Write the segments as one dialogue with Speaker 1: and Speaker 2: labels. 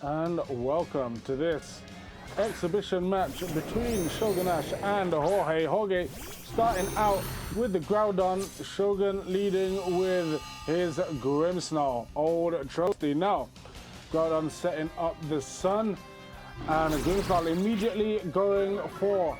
Speaker 1: and welcome to this exhibition match between Shogun Ash and Jorge. Jorge starting out with the Groudon, Shogun leading with his Grimmsnarl, old trusty. Now, Groudon setting up the sun, and Grimmsnarl immediately going for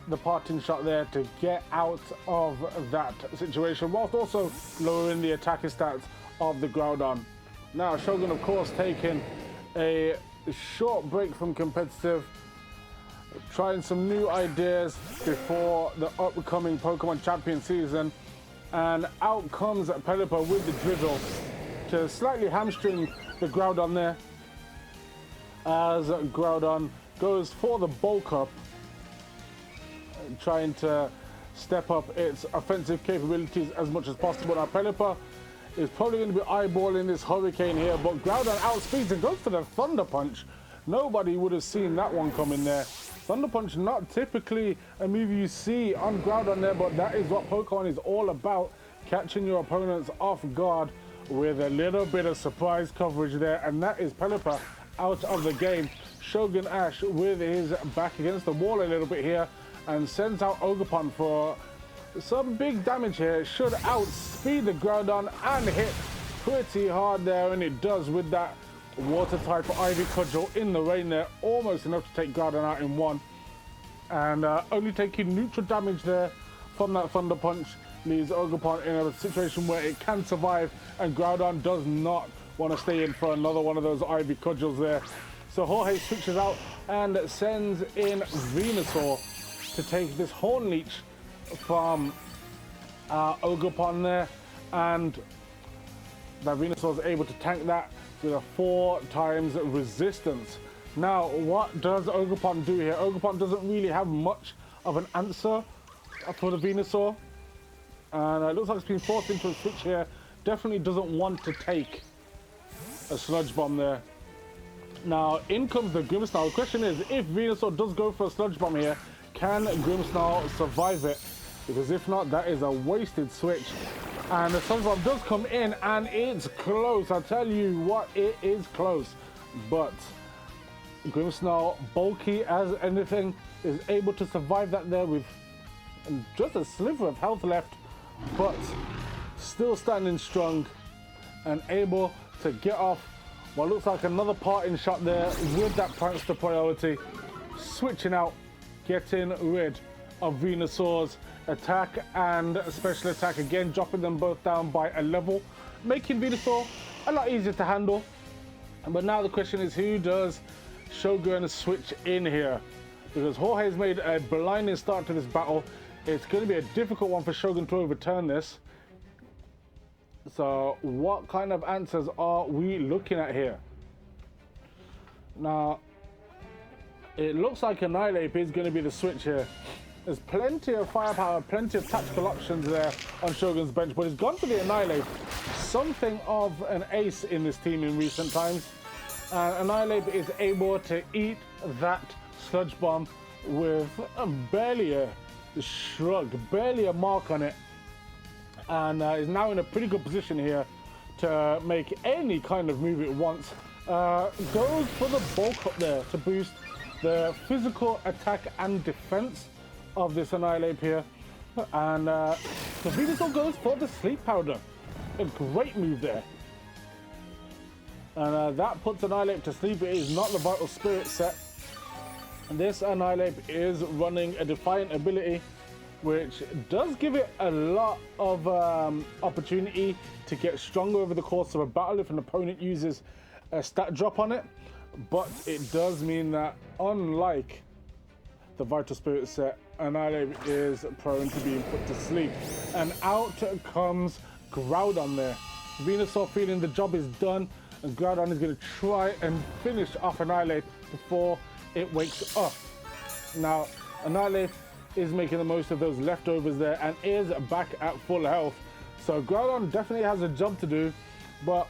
Speaker 1: the parting shot there to get out of that situation, whilst also lowering the attacking stats of the Groudon. Now, Shogun, of course, taking a short break from competitive, trying some new ideas before the upcoming Pokemon Champion season, and out comes Pelipper with the Drizzle to slightly hamstring the Groudon there, as Groudon goes for the bulk up, trying to step up its offensive capabilities as much as possible. Now, Pelipper is probably going to be eyeballing this Hurricane here, but Groudon outspeeds and goes for the Thunder Punch. Nobody would have seen that one coming there. Thunder Punch, not typically a move you see on Groudon there, but that is what Pokemon is all about, catching your opponents off guard with a little bit of surprise coverage there, and that is Pelipper out of the game. Shogun Ash with his back against the wall a little bit here, and sends out Ogerpon for some big damage here. Should outspeed the Groudon and hit pretty hard there, and it does with that water type Ivy Cudgel in the rain there, almost enough to take Groudon out in one, and only taking neutral damage there from that Thunder Punch leaves Ogerpon in a situation where it can survive, and Groudon does not want to stay in for another one of those Ivy Cudgels there. So Jorge switches out and sends in Venusaur to take this Horn Leech from Ogerpon there, and that Venusaur is able to tank that with a 4 times resistance. Now, what does Ogerpon do here? Ogerpon doesn't really have much of an answer for the Venusaur, and it looks like it's been forced into a switch here. Definitely doesn't want to take a Sludge Bomb there. Now, in comes the Grimmsnarl. The question is, if Venusaur does go for a Sludge Bomb here, can Grimmsnarl survive it? Because if not, that is a wasted switch. And the Sludge Bomb does come in, and it's close. I'll tell you what, it is close. But Grimmsnarl, bulky as anything, is able to survive that there with just a sliver of health left, but still standing strong and able to get off what looks like another parting shot there with that Prankster priority, switching out, getting rid of Venusaur's attack and special attack, again dropping them both down by a level, making Venusaur a lot easier to handle. But now the question is, who does Shogun switch in here? Because Jorge's made a blinding start to this battle. It's going to be a difficult one for Shogun to overturn this. So what kind of answers are we looking at here? Now, it looks like Annihilape is going to be the switch here. There's plenty of firepower, plenty of tactical options there on Shogun's bench, but he's gone for the Annihilape, something of an ace in this team in recent times. And Annihilape is able to eat that Sludge Bomb with barely a shrug, barely a mark on it, and is now in a pretty good position here to make any kind of move it wants. Goes for the bulk up there to boost the physical attack and defense of this Annihilape here, and the Venusaur goes for the Sleep Powder. A great move there, and that puts Annihilape to sleep. It is not the Vital Spirit set. This Annihilape is running a Defiant ability, which does give it a lot of opportunity to get stronger over the course of a battle if an opponent uses a stat drop on it. But it does mean that, unlike the Vital Spirit set, Annihilape is prone to being put to sleep. And out comes Groudon there. Venusaur feeling the job is done, and Groudon is going to try and finish off Annihilape before it wakes up. Now, Annihilape is making the most of those leftovers there and is back at full health. So Groudon definitely has a job to do, but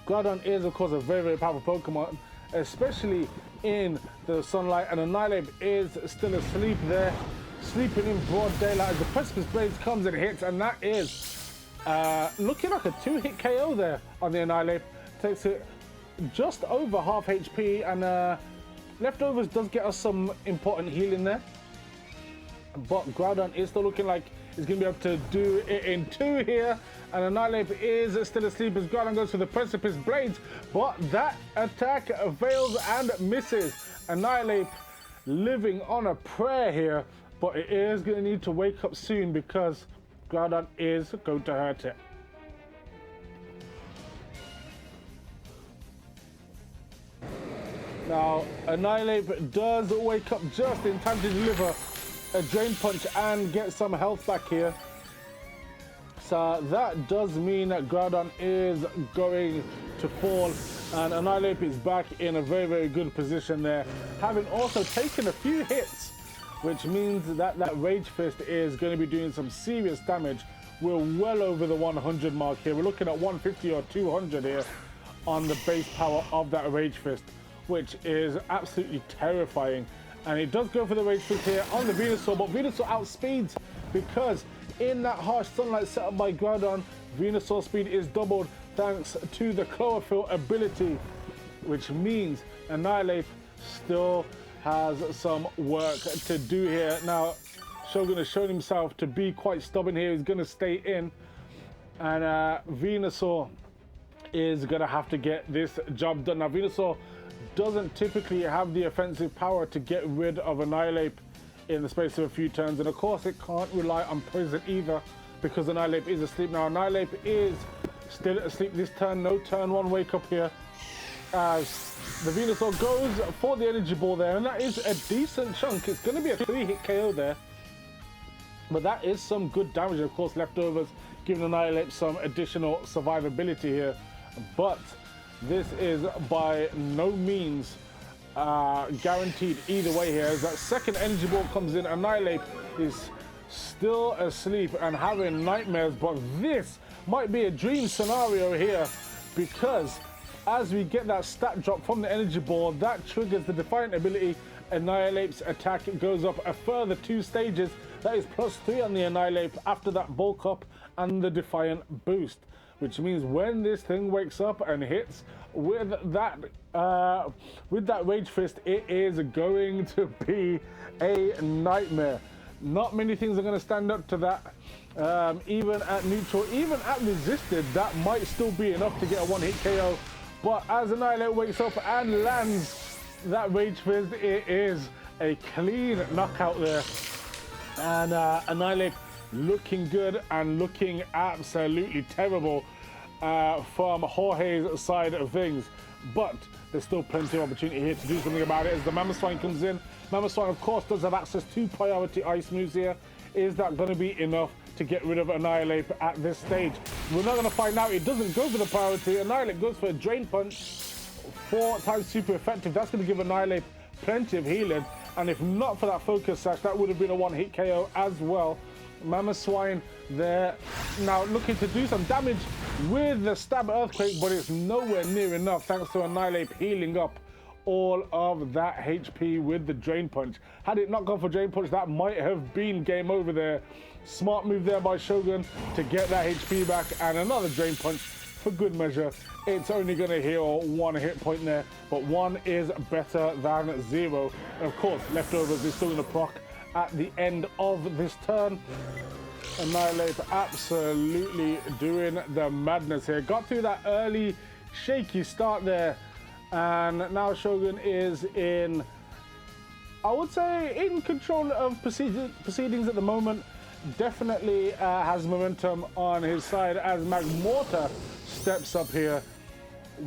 Speaker 1: Groudon is, of course, a very, very powerful Pokemon, especially in the sunlight, and Annihilape is still asleep there, sleeping in broad daylight as the Precipice Blades comes and hits, and that is looking like a 2-hit KO there on the Annihilape. Takes it just over half HP, and Leftovers does get us some important healing there. But Groudon is still looking like he's going to be able to do it in 2 here. And Annihilape is still asleep as Groudon goes for the Precipice Blades. But that attack fails and misses. Annihilape living on a prayer here. But it is going to need to wake up soon because Groudon is going to hurt it. Now, Annihilape does wake up just in time to deliver a Drain Punch and get some health back here. So that does mean that Groudon is going to fall, and Annihilape is back in a very, very good position there, having also taken a few hits, which means that that Rage Fist is going to be doing some serious damage. We're well over the 100 mark here. We're looking at 150 or 200 here on the base power of that Rage Fist, which is absolutely terrifying. And it does go for the Rage Fist here on the Venusaur, but Venusaur outspeeds because in that harsh sunlight set up by Groudon, Venusaur speed is doubled thanks to the Chlorophyll ability, which means Annihilape still has some work to do here. Now, Shogun has shown himself to be quite stubborn here. He's going to stay in, and Venusaur is going to have to get this job done. Now, Venusaur doesn't typically have the offensive power to get rid of Annihilape in the space of a few turns, and of course it can't rely on poison either because Annihilape is asleep. Now Annihilape is still asleep this turn. No turn 1 wake up here as the Venusaur goes for the energy ball there, and that is a decent chunk. It's going to be a 3-hit KO there, but that is some good damage. Of course, Leftovers giving Annihilape some additional survivability here, but this is by no means guaranteed either way here. As that second energy ball comes in, Annihilape is still asleep and having nightmares, but this might be a dream scenario here because as we get that stat drop from the energy ball, that triggers the Defiant ability. Annihilape's attack goes up a further 2 stages. That is +3 on the Annihilape after that bulk up and the Defiant boost, which means when this thing wakes up and hits with that Rage Fist, it is going to be a nightmare. Not many things are going to stand up to that. Even at neutral, even at resisted, that might still be enough to get a 1-hit KO. But as Annihilape wakes up and lands that Rage Fist, it is a clean knockout there. And Annihilape looking good and looking absolutely terrible from Jorge's side of things, but there's still plenty of opportunity here to do something about it as the Mamoswine comes in. Mamoswine, of course, does have access to priority ice moves here. Is that going to be enough to get rid of Annihilape at this stage? We're not going to find out. It doesn't go for the priority. Annihilape goes for a Drain Punch, 4 times super effective. That's going to give Annihilape plenty of healing, and if not for that Focus Sash, that would have been a 1-hit KO as well. Mamoswine there now looking to do some damage with the Stab Earthquake, but it's nowhere near enough thanks to Annihilape healing up all of that HP with the Drain Punch. Had it not gone for Drain Punch, that might have been game over there. Smart move there by Shogun to get that HP back, and another Drain Punch for good measure. It's only going to heal 1 hit point there, but 1 is better than 0. And of course, Leftovers is still going to proc at the end of this turn. Annihilape absolutely doing the madness here. Got through that early shaky start there, and now Shogun is in, I would say, in control of proceedings at the moment. Definitely has momentum on his side as Magmortar steps up here.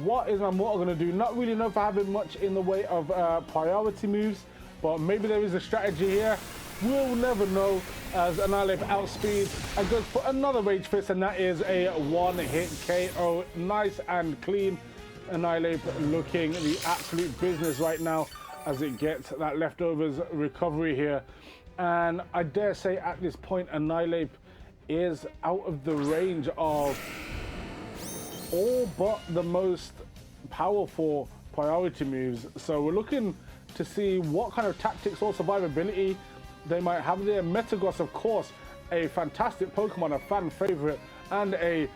Speaker 1: What is Magmortar going to do? Not really know for having much in the way of priority moves, but maybe there is a strategy here. We'll never know as Annihilape outspeeds and goes for another Rage Fist, and that is a 1-hit KO. Nice and clean. Annihilape looking the absolute business right now as it gets that Leftovers recovery here. And I dare say at this point, Annihilape is out of the range of all but the most powerful priority moves. So we're looking to see what kind of tactics or survivability they might have there. Metagross, of course, a fantastic Pokemon, a fan favorite, and a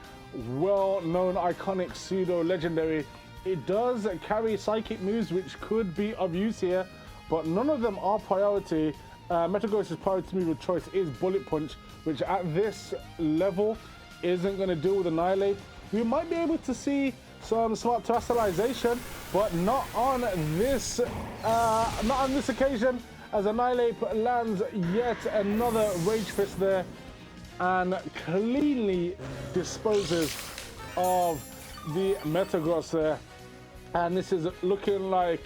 Speaker 1: well-known iconic pseudo-legendary It does carry psychic moves which could be of use here, but none of them are priority. Metagross's priority move of choice is Bullet Punch, which at this level isn't going to deal with Annihilape. We might be able to see some smart terrestrialization, but not on this occasion, as Annihilape lands yet another Rage Fist there and cleanly disposes of the Metagross there. And this is looking like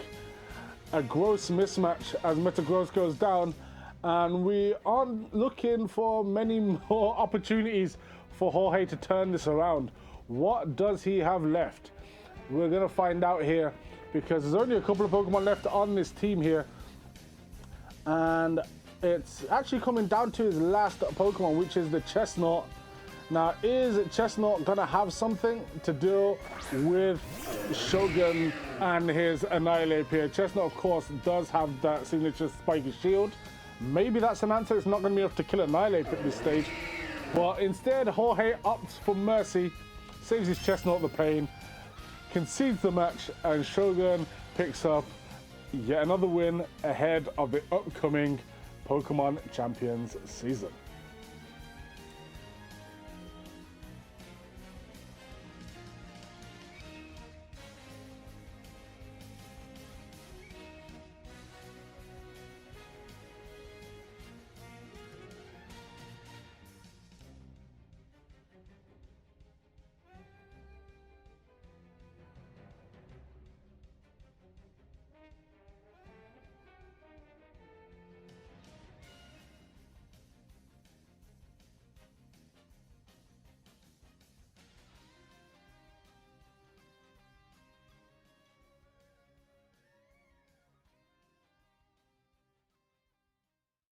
Speaker 1: a gross mismatch as Metagross goes down, and we aren't looking for many more opportunities for Jorge to turn this around. What does he have left? We're gonna find out here, because there's only a couple of Pokemon left on this team here, and it's actually coming down to his last Pokemon, which is the Chestnut. Now, is Chestnut gonna have something to do with Shogun and his Annihilape here? Chestnut, of course, does have that signature spiky shield. Maybe that's an answer. It's not gonna be enough to kill Annihilape at this stage. But instead, Jorge opts for mercy, saves his Chestnut the pain, concedes the match, and Shogun picks up yet another win ahead of the upcoming Pokemon Champions season.